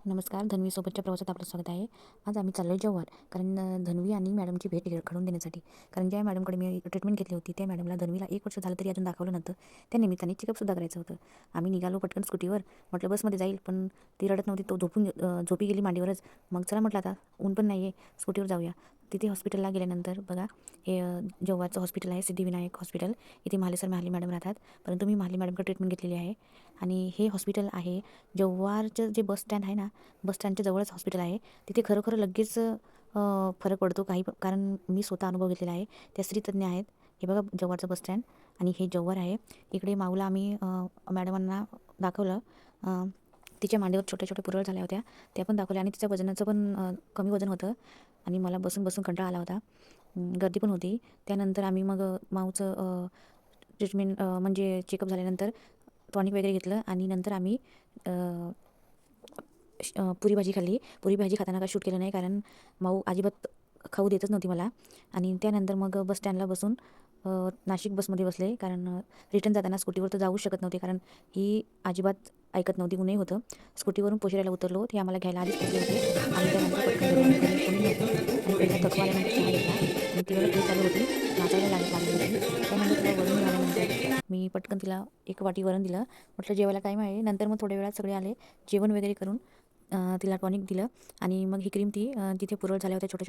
नमस्कार. धन्वीसोबतच्या प्रवासात आपलं स्वागत आहे. आज आम्ही चाललो आहे जव्हार. कारण धन्वी आणि मॅडमची भेट घडवून देण्यासाठी. कारण ज्या मॅडमकडे मी ट्रीटमेंट घेतली होती, त्या मॅडमला धन्वीला 1 वर्ष झालं तरी अजून दाखवलं नव्हतं. त्या निमित्ताने चेकअपसुद्धा करायचं होतं. आम्ही निघालो पटकन स्कूटीवर. म्हटलं बसमध्ये जाईल, पण ती रडत नव्हती. तो झोपी गेली मांडीवरच. मग चला म्हटलं आता ऊन पण नाही आहे, स्कूटीवर जाऊया. तिथे हॉस्पिटलला गेल्यानंतर बघा, हे जव्हारचं हॉस्पिटल आहे, सिद्धिविनायक हॉस्पिटल. इथे महाली मॅडम राहतात. परंतु मी महाली मॅडमकडे ट्रीटमेंट घेतलेली आहे. आणि हे हॉस्पिटल आहे जव्हारचं जे बस स्टँड आहे ना, बस स्टँडच्या जवळच हॉस्पिटल आहे. तिथे खरोखर लगेच फरक पडतो कारण मी स्वतः अनुभव घेतलेला आहे. त्या स्त्रीतज्ञ आहेत. हे बघा जव्हारचं बस स्टँड आणि हे जव्हार आहे. इकडे माऊला आम्ही मॅडमांना दाखवलं. तिच्या मांडीवर छोट्या-छोट्या पुरळ झाल्या होत्या. त्या पण दाखवल्या आणि तिच्या वजनाचं पण कमी वजन होतं आणि मला बसून कंटाळा आला होता. गर्दी पण होती. त्यानंतर आम्ही मग माऊचं ट्रीटमेंट म्हणजे चेकअप झाल्यानंतर टॉनिक वगैरे घेतलं आणि नंतर आम्ही पुरी भाजी खाल्ली. पुरी भाजी खाताना काय शूट केलं नाही, कारण माऊ अजिबात खाऊ देतच नव्हती मला. आणि त्यानंतर मग बस स्टँडला बसून नाशिक बसमध्ये बसले, कारण रिटर्न जाताना स्कूटीवर तर जाऊच शकत नव्हते, कारण ही अजिबात ऐकत नव्हती. ऊनही होतं. स्कूटीवरून पोशिरायला उतरलो. ते आम्हाला घ्यायला आधीच पोहोचले होते आणि त्यानंतर पटकन घरी आलो. घरी कोणी नव्हतं आणि पहिला थकवा आल्यानंतर चहा घेतला आणि ती रडत चालू होती. नाचायला लागली होती. त्यानंतर तिला वरून मिळाल्यानंतर मी पटकन तिला एक वाटी वरण दिलं. म्हटलं जेवायला टाईम आहे. नंतर मग थोड्या वेळात सगळे आले. जेवण वगैरे करून तिला टॉनिक दिलं आणि मग ही क्रीम तिथे पुरळ झाल्या होत्या छोट्या-छोट्या.